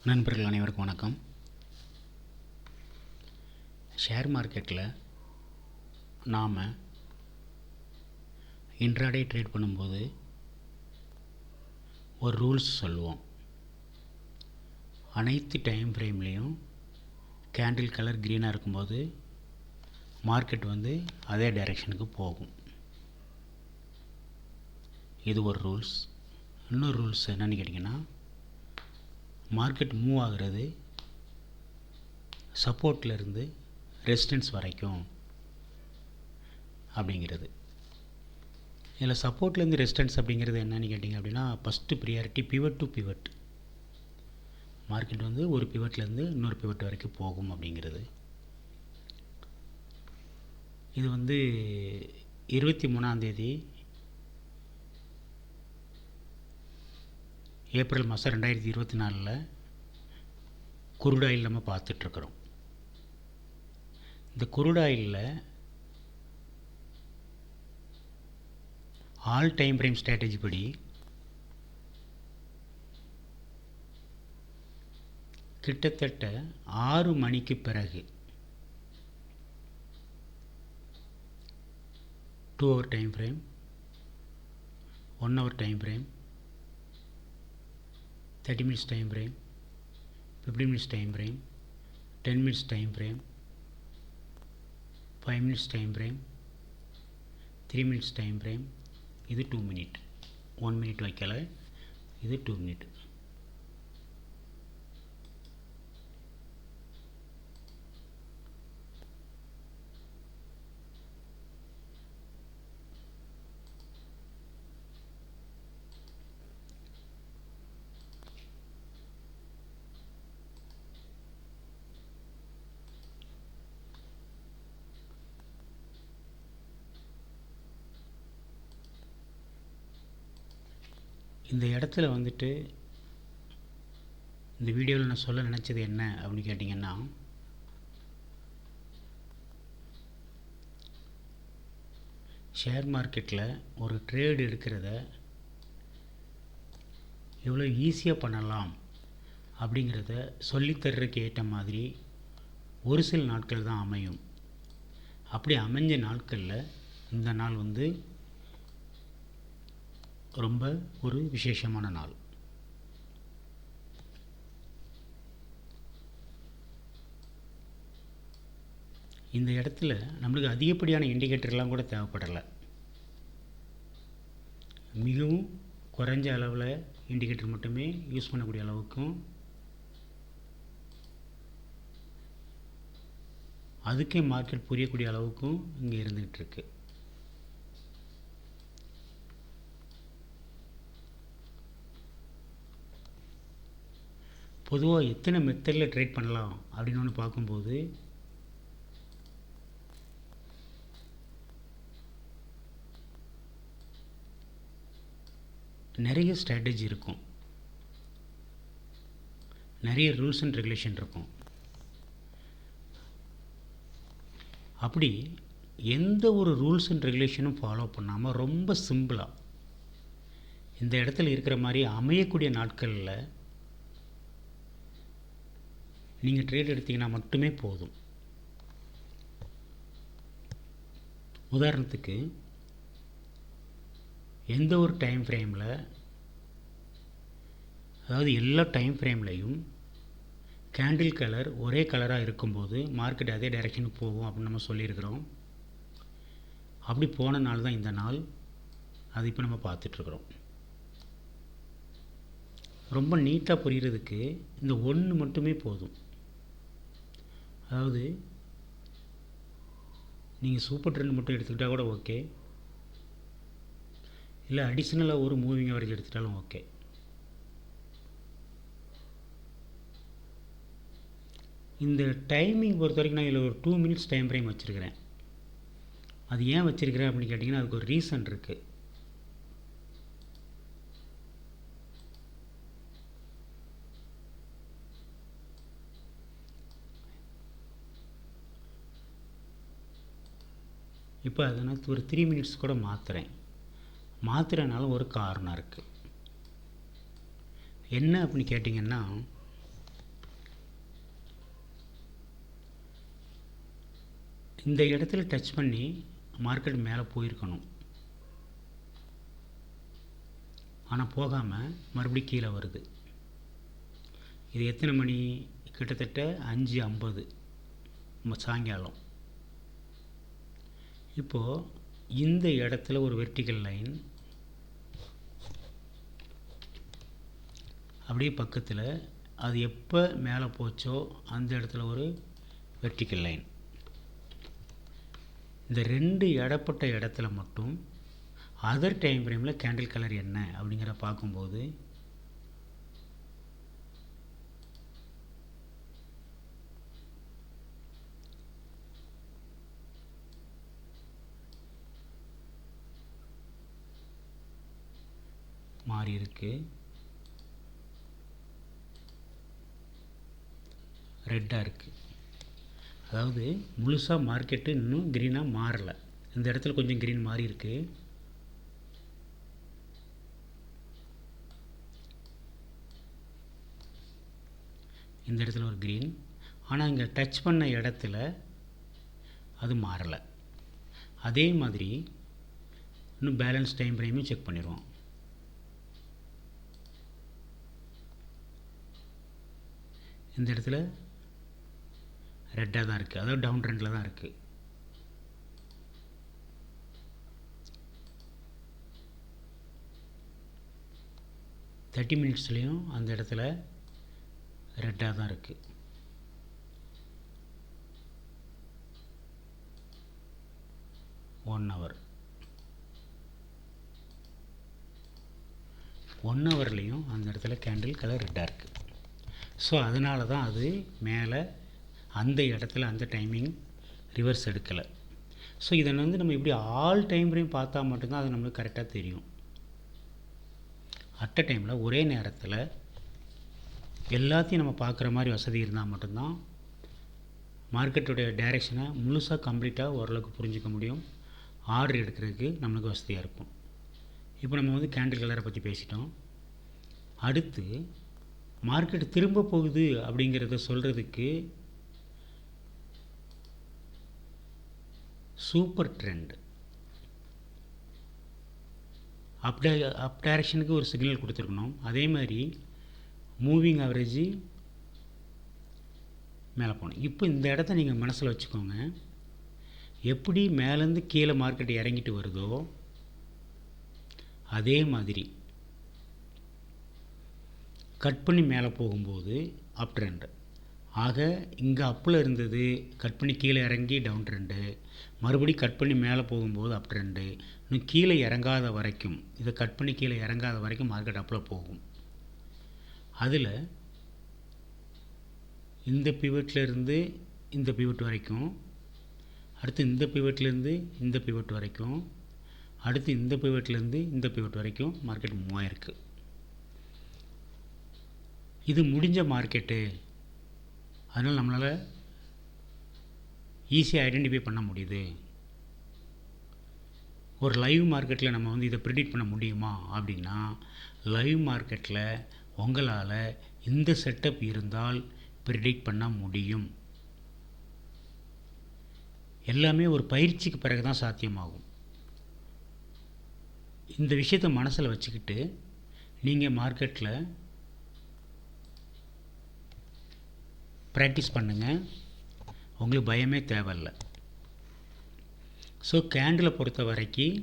நண்பர்கள் அனைவருக்கும் வணக்கம். ஷேர் மார்க்கெட்டில் நாம் இன்ட்ராடே ட்ரேட் பண்ணும்போது ஒரு ரூல்ஸ் சொல்லுவோம். அனைத்து டைம் ஃப்ரேம்லேயும் கேண்டில் கலர் க்ரீனாக இருக்கும்போது மார்க்கெட் அதே டைரெக்ஷனுக்கு போகும். இது ஒரு ரூல்ஸ். இன்னொரு ரூல்ஸ் என்னென்னு கேட்டிங்கன்னா, மார்க்கெட் மூவ் ஆகிறது சப்போர்ட்லேருந்து ரெசிஸ்டன்ஸ் வரைக்கும் அப்படிங்கிறது. இதில் சப்போர்ட்லேருந்து ரெசிஸ்டன்ஸ் அப்படிங்கிறது என்னென்னு கேட்டிங்க அப்படின்னா, first priority pivot to pivot. Market ஒரு பிவட்லேருந்து இன்னொரு பிவட் வரைக்கும் போகும் அப்படிங்கிறது. இது 23 ஏப்ரல் மாதம் 2024 குருடாயில் நம்ம பார்த்துட்ருக்குறோம். இந்த crude oil all time frame strategy படி கிட்டத்தட்ட 6 மணிக்கு பிறகு 2 hour time frame, 1 hour time frame, 30 minutes time frame, 15 minutes time frame, 10 minutes time frame, 5 minutes time frame, 3 minutes time frame, இது 2 minute. 1 minute வைக்கல, இது 2 minute. இந்த இடத்துல இந்த வீடியோவில் நான் சொல்ல நினச்சது என்ன அப்படின்னு கேட்டிங்கன்னா, ஷேர் மார்க்கெட்டில் ஒரு ட்ரேடு எடுக்கிறத எவ்வளோ ஈஸியாக பண்ணலாம் அப்படிங்கிறத சொல்லித்தர்றதுக்கு ஏற்ற மாதிரி ஒரு சில நாட்கள் தான் அமையும். அப்படி அமைஞ்ச நாட்களில் இந்த நாள் ரொம்ப ஒரு விசேஷமான நாள். இந்த இடத்துல நம்மளுக்கு அதிகப்படியான இண்டிகேட்டர்லாம் கூட தேவைப்படலை. மிகவும் குறைஞ்ச அளவில் இண்டிகேட்டர் மட்டுமே யூஸ் பண்ணக்கூடிய அளவுக்கும், அதுக்கே மார்க்கெட் புரியக்கூடிய அளவுக்கும் இங்கே இருந்துகிட்டு இருக்கு. பொதுவாக எத்தனை மெத்தடில் ட்ரேட் பண்ணலாம் அப்படின்னு ஒன்று பார்க்கும்போது, நிறைய ஸ்ட்ராட்டஜி இருக்கும், நிறைய ரூல்ஸ் அண்ட் ரெகுலேஷன் இருக்கும். அப்படி எந்த ஒரு ரூல்ஸ் அண்ட் ரெகுலேஷனும் ஃபாலோ பண்ணாமல் ரொம்ப சிம்பிளாக இந்த இடத்துல இருக்கிற மாதிரி அமையக்கூடிய நாட்களில் நீங்கள் ட்ரேட் எடுத்தீங்கன்னா மட்டுமே போதும். உதாரணத்துக்கு, எந்த ஒரு டைம் ஃப்ரேமில், அதாவது எல்லா டைம் ஃப்ரேம்லையும் கேண்டில் கலர் ஒரே கலராக இருக்கும்போது மார்க்கெட் அதே டைரெக்ஷனுக்கு போகும் அப்படின்னு நம்ம சொல்லியிருக்கிறோம். அப்படி போன நாள் தான் இந்த நாள். அது இப்போ நம்ம பார்த்துட்ருக்குறோம். ரொம்ப நீட்டாக புரிகிறதுக்கு இந்த ஒன்று மட்டுமே போதும். அதாவது நீங்கள் சூப்பர் ட்ரெண்ட் மட்டும் எடுத்துக்கிட்டால் கூட ஓகே, இல்லை அடிஷ்னலாக ஒரு மூவிங் ஆவரேஜ் எடுத்துட்டாலும் ஓகே. இந்த டைமிங் பொறுத்த வரைக்கும் நான் இதில் ஒரு 2 minutes டைம் ஃப்ரேம் வச்சுருக்கிறேன். அது ஏன் வச்சுருக்கிறேன் அப்படின்னு கேட்டிங்கன்னா, அதுக்கு ஒரு ரீசன் இருக்குது. இப்போ அதை நான் ஒரு 3 minutes கூட மாற்றுறனால ஒரு காரணம் இருக்குது. என்ன அப்படின்னு கேட்டிங்கன்னா, இந்த இடத்துல டச் பண்ணி மார்க்கெட் மேலே போயிருக்கணும், ஆனால் போகாமல் மறுபடியும் கீழே வருது. இது எத்தனை மணி? கிட்டத்தட்ட 5:50 சாயங்காலம். இப்போது இந்த இடத்துல ஒரு வெர்டிக்கல் லைன், அப்படியே பக்கத்தில் அது எப்போ மேலே போச்சோ அந்த இடத்துல ஒரு வெர்டிக்கல் லைன். இந்த ரெண்டு இடப்பட்ட இடத்துல மட்டும் அதர் டைம் ஃப்ரேமில் கேண்டில் கலர் என்ன அப்படிங்கிற பார்க்கும்போது மாறி இருக்கு, ரெட்டாக இருக்குது. அதாவது முழுசாக மார்க்கெட்டு இன்னும் க்ரீனாக மாறலை. இந்த இடத்துல கொஞ்சம் க்ரீன் மாறி இருக்குது. இந்த இடத்துல ஒரு க்ரீன், ஆனால் இங்கே டச் பண்ண இடத்துல அது மாறலை. அதே மாதிரி இன்னும் பேலன்ஸ் டைம் ஃப்ரேமையும் செக் பண்ணிடுவோம். இந்த இடத்துல ரெட்டாக தான் இருக்குது, அதாவது டவுன் ட்ரெண்டில் தான் இருக்குது. தேர்ட்டி மினிட்ஸ்லேயும் அந்த இடத்துல ரெட்டாக தான் இருக்குது. ஒன் ஹவர்லேயும் அந்த இடத்துல கேண்டில் கலர் ரெட்டாக இருக்குது. ஸோ அதனால தான் அது மேலே அந்த இடத்துல அந்த டைமிங் ரிவர்ஸ் எடுக்கலை. ஸோ இதை நம்ம இப்படி ஆல் டைம் ஃப்ரேம் பார்த்தா மட்டும்தான் அது நம்மளுக்கு கரெக்டாக தெரியும். அட் அ டைமில் ஒரே நேரத்தில் எல்லாத்தையும் நம்ம பார்க்குற மாதிரி வசதி இருந்தால் மட்டும்தான் மார்க்கெட்டுடைய டைரெக்ஷனை முழுசாக கம்ப்ளீட்டாக ஓரளவுக்கு புரிஞ்சிக்க முடியும், ஆர்டர் எடுக்கிறதுக்கு நம்மளுக்கு வசதியாக இருக்கும். இப்போ நம்ம கேண்டில் கலரை பற்றி பேசிட்டோம். அடுத்து மார்க்கெட் திரும்ப போகுது அப்படிங்கிறத சொல்கிறதுக்கு சூப்பர் ட்ரெண்ட் அப் டைரக்ஷனுக்கு ஒரு சிக்னல் கொடுத்துருக்கணும். அதே மாதிரி மூவிங் ஆவரேஜ் மேலே போகணும். இப்போ இந்த இடத்த நீங்கள் மனசில் வச்சுக்கோங்க. எப்படி மேலேருந்து கீழே மார்க்கெட் இறங்கிட்டு வருதோ அதே மாதிரி கட் பண்ணி மேலே போகும்போது அப் ட்ரெண்டு. ஆக இங்கே அப்பில் இருந்தது, கட் பண்ணி கீழே இறங்கி டவுன் ட்ரெண்டு, மறுபடியும் கட் பண்ணி மேலே போகும்போது அப் ட்ரெண்டு. இன்னும் கீழே இறங்காத வரைக்கும், இதை கட் பண்ணி கீழே இறங்காத வரைக்கும் மார்க்கெட் அப்பில் போகும். அதில் இந்த பிவட்லேருந்து இந்த பிவட் வரைக்கும், அடுத்து இந்த பிவட்லேருந்து இந்த பிவட் வரைக்கும், அடுத்து இந்த பிவட்லேருந்து இந்த பிவட் வரைக்கும் மார்க்கெட் மூவ் ஆகிருக்கு. இது முடிஞ்ச மார்க்கெட்டு, அதனால் நம்மளால் ஈஸியாக ஐடென்டிஃபை பண்ண முடியுது. ஒரு லைவ் மார்க்கெட்டில் நம்ம இதை ப்ரிடிக்ட் பண்ண முடியுமா அப்படின்னா, லைவ் மார்க்கெட்டில் உங்களால் இந்த செட்டப் இருந்தால் ப்ரிடிக்ட் பண்ண முடியும். எல்லாமே ஒரு பயிற்சிக்கு பிறகு தான் சாத்தியமாகும். இந்த விஷயத்தை மனசில் வச்சுக்கிட்டு நீங்கள் மார்க்கெட்டில் ப்ராக்டிஸ் பண்ணுங்கள், உங்களுக்கு பயமே தேவையில்லை. ஸோ கேண்டிலை பொறுத்த வரைக்கும்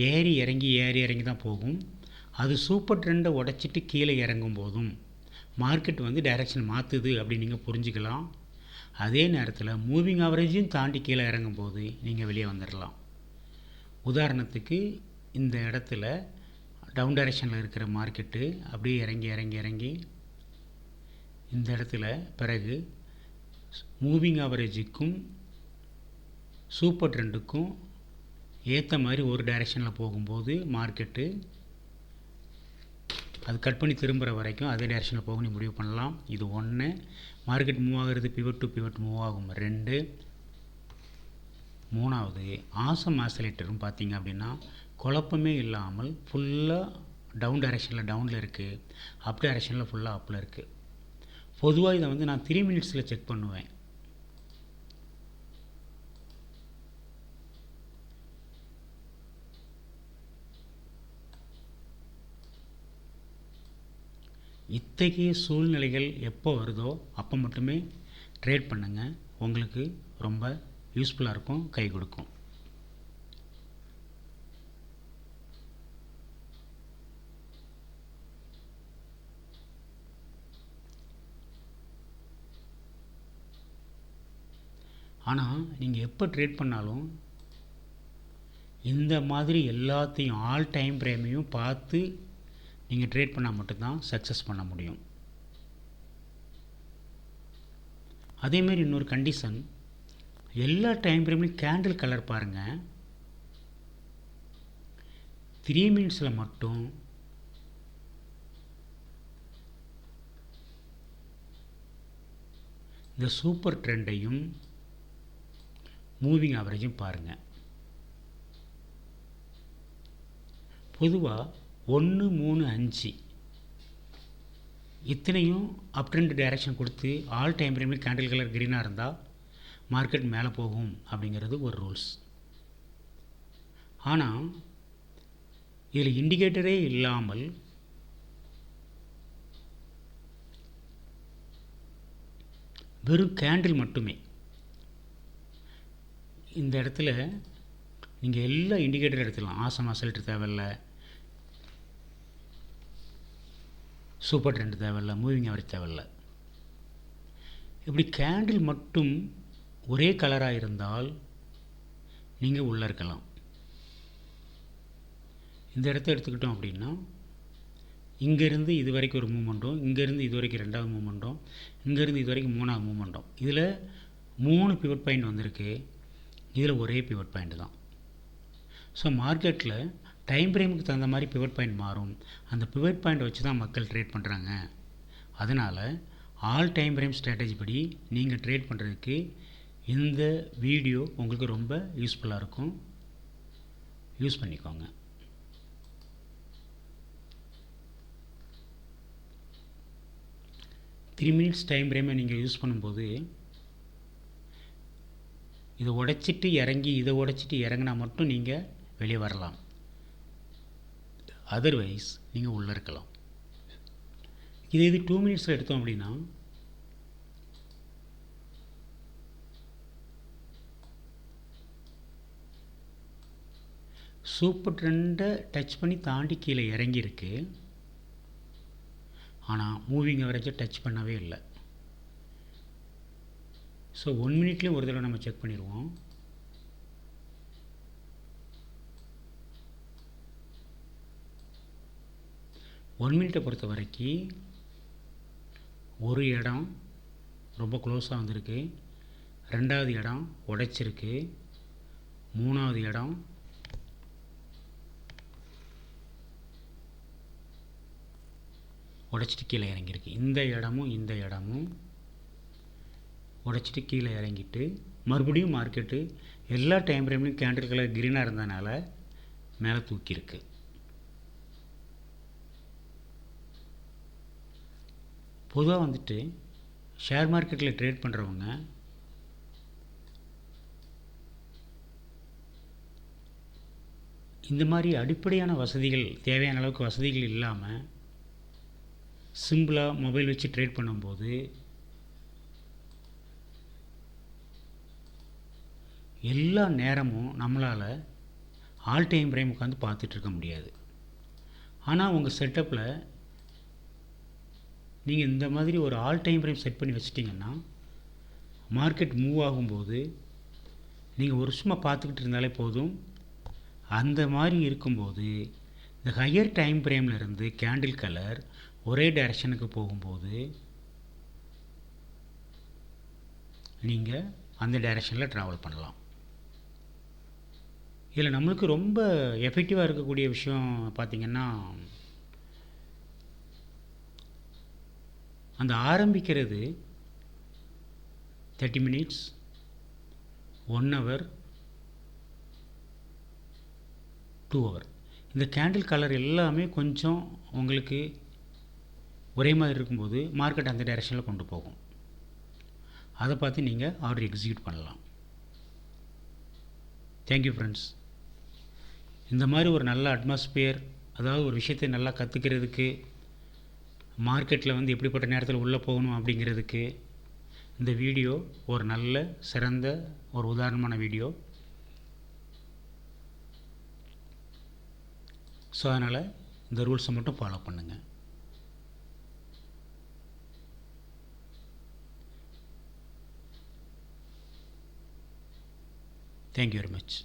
ஏறி இறங்கி தான் போகும். அது சூப்பர் ட்ரெண்டை உடச்சிட்டு கீழே இறங்கும் போதும் மார்க்கெட் டைரெக்ஷன் மாற்றுது அப்படின்னு நீங்கள் புரிஞ்சுக்கலாம். அதே நேரத்தில் மூவிங் ஆவரேஜையும் தாண்டி கீழே இறங்கும் போது நீங்கள் வெளியே வந்துடலாம். உதாரணத்துக்கு இந்த இடத்துல டவுன் டைரெக்ஷனில் இருக்கிற மார்க்கெட்டு அப்படியே இறங்கி இந்த இடத்துல பிறகு மூவிங் ஆவரேஜுக்கும் சூப்பர் ட்ரெண்டுக்கும் ஏற்ற மாதிரி ஒரு டைரெக்ஷனில் போகும்போது மார்க்கெட்டு அது கட் பண்ணி திரும்புகிற வரைக்கும் அதே டைரெக்ஷனில் போகணும் முடிவு பண்ணலாம். இது ஒன்று. மார்க்கெட் மூவ் ஆகிறது பிவட் டு பிவட் மூவ் ஆகும் 2. மூணாவது ஆசம் ஆசிலேட்டரும் பார்த்தீங்க அப்படின்னா குழப்பமே இல்லாமல் ஃபுல்லாக டவுன் டைரெக்ஷனில் டவுனில் இருக்குது, அப் டைரெக்ஷனில் ஃபுல்லாக அப்பில் இருக்குது. பொதுவாக இதை நான் 3 மினிட்ஸில் செக் பண்ணுவேன். இத்தகைய சூழ்நிலைகள் எப்போ வருதோ அப்போ மட்டுமே ட்ரேட் பண்ணுங்கள். உங்களுக்கு ரொம்ப யூஸ்ஃபுல்லாக இருக்கும், கை கொடுக்கும். ஆனால் நீங்கள் எப்போ ட்ரேட் பண்ணாலும் இந்த மாதிரி எல்லாத்தையும் ஆல் டைம் ஃப்ரேமையும் பார்த்து நீங்கள் ட்ரேட் பண்ணால் மட்டும்தான் சக்ஸஸ் பண்ண முடியும். அதேமாரி இன்னொரு கண்டிஷன், எல்லா டைம் ஃப்ரேம்லையும் கேண்டில் கலர் பாருங்கள். 3 மினிட்ஸில் மட்டும் இந்த சூப்பர் ட்ரெண்டையும் மூவிங் ஆவரேஜும் பாருங்கள். பொதுவாக 1, 3, 5 இத்தனையும் அப் ட்ரெண்ட் டைரக்ஷன் கொடுத்து ஆல் டைம் ஃப்ரேமில் கேண்டில் கலர் க்ரீனாக இருந்தால் மார்க்கெட் மேலே போகும் அப்படிங்கிறது ஒரு ரூல்ஸ். ஆனால் இதில் இண்டிகேட்டரே இல்லாமல் வெறும் கேண்டில் மட்டுமே இந்த இடத்துல நீங்கள் எல்லா இண்டிகேட்டர் எடுத்துக்கலாம். ஆசம் அசல்ட்டு தேவையில்லை, சூப்பர் ட்ரெண்ட் தேவையில்லை, மூவிங் ஆவரேஜ் தேவையில்லை. இப்படி கேண்டில் மட்டும் ஒரே கலராக இருந்தால் நீங்கள் உள்ளே இருக்கலாம். இந்த இடத்த எடுத்துக்கிட்டோம் அப்படின்னா இங்கேருந்து இது வரைக்கும் ஒரு மூமெண்ட்டும், இங்கேருந்து இது வரைக்கும் 2வது மூமெண்ட்டும், இங்கேருந்து இது வரைக்கும் 3வது மூமெண்ட்டும், இதில் 3 பிவட் பாயிண்ட் வந்திருக்கு. இதில் ஒரே பிவட் பாயிண்ட் தான். ஸோ மார்க்கெட்டில் டைம் ஃப்ரேமுக்கு தகுந்த மாதிரி பிவட் பாயிண்ட் மாறும். அந்த பிவட் பாயிண்ட் வச்சு தான் மக்கள் ட்ரேட் பண்ணுறாங்க. அதனால் ஆல் டைம் ஃப்ரேம் ஸ்ட்ராட்டஜி படி நீங்கள் ட்ரேட் பண்ணுறதுக்கு இந்த வீடியோ உங்களுக்கு ரொம்ப யூஸ்ஃபுல்லாக இருக்கும். யூஸ் பண்ணிக்கோங்க. த்ரீ மினிட்ஸ் டைம் ஃப்ரேமை நீங்கள் யூஸ் பண்ணும்போது இதை உடைச்சிட்டு இறங்கி இதை உடைச்சிட்டு இறங்கினா மட்டும் நீங்கள் வெளியே வரலாம். அதர்வைஸ் நீங்கள் உள்ளே இருக்கலாம். இது 2 மினிட்ஸில் எடுத்தோம் அப்படின்னா சூப்பர் ட்ரெண்டை டச் பண்ணி தாண்டி கீழே இறங்கியிருக்கு. ஆனால் மூவிங் ஆவரேஜை டச் பண்ணவே இல்லை. ஸோ 1 மினிட்லேயும் ஒரு தடவை நம்ம செக் பண்ணிடுவோம். ஒன் மினிட்டை பொறுத்த வரைக்கும் ஒரு இடம் ரொம்ப க்ளோஸாக வந்திருக்கு, 2வது இடம் உடைச்சிருக்கு, 3வது இடம் உடைச்சிட்டு கீழே இறங்கியிருக்கு. இந்த இடமும் உடைச்சிட்டு கீழே இறங்கிட்டு மறுபடியும் மார்க்கெட்டு எல்லா டைம் ஃப்ரேம்லையும் கேண்டில் கலர் க்ரீனாக இருந்ததுனால மேலே தூக்கியிருக்கு. பொதுவாக வந்துட்டு ஷேர் மார்க்கெட்டில் ட்ரேட் பண்ணுறவங்க இந்த மாதிரி அடிப்படையான வசதிகள், தேவையான அளவுக்கு வசதிகள் இல்லாமல் சிம்பிளாக மொபைல் வச்சு ட்ரேட் பண்ணும்போது எல்லா நேரமும் நம்மளால் ஆல் டைம் ஃப்ரேம் உட்காந்து பார்த்துட்ருக்க முடியாது. ஆனால் உங்கள் செட்டப்பில் நீங்கள் இந்த மாதிரி ஒரு ஆல் டைம் ஃப்ரேம் செட் பண்ணி வச்சிட்டிங்கன்னா மார்க்கெட் மூவ் ஆகும்போது நீங்கள் ஒரு சும்மா பார்த்துக்கிட்டு இருந்தாலே போதும். அந்த மாதிரி இருக்கும்போது இந்த ஹையர் டைம் ஃப்ரேமில் இருந்து கேண்டில் கலர் ஒரே டைரக்ஷனுக்கு போகும்போது நீங்கள் அந்த டைரக்ஷனில் ட்ராவல் பண்ணலாம். இதில் நம்மளுக்கு ரொம்ப எஃபெக்டிவாக இருக்கக்கூடிய விஷயம் பார்த்திங்கன்னா, அந்த ஆரம்பிக்கிறது 30 மினிட்ஸ், 1 ஹவர், 2 ஹவர். இந்த கேண்டில் கலர் எல்லாமே கொஞ்சம் உங்களுக்கு ஒரே மாதிரி இருக்கும்போது மார்க்கெட் அந்த டைரெக்ஷனில் கொண்டு போகும். அதை பார்த்து நீங்கள் ஆர்டர் எக்ஸிக்யூட் பண்ணலாம். Thank you friends. இந்த மாதிரி ஒரு நல்ல அட்மாஸ்பியர், அதாவது ஒரு விஷயத்தை நல்லா கற்றுக்கிறதுக்கு மார்க்கெட்டில் வந்து எப்படிப்பட்ட நேரத்தில் உள்ளே போகணும் அப்படிங்கிறதுக்கு இந்த வீடியோ ஒரு நல்ல சிறந்த ஒரு உதாரணமான வீடியோ. ஸோ அதனால் இந்த ரூல்ஸை மட்டும் ஃபாலோ பண்ணுங்கள். Thank you very much.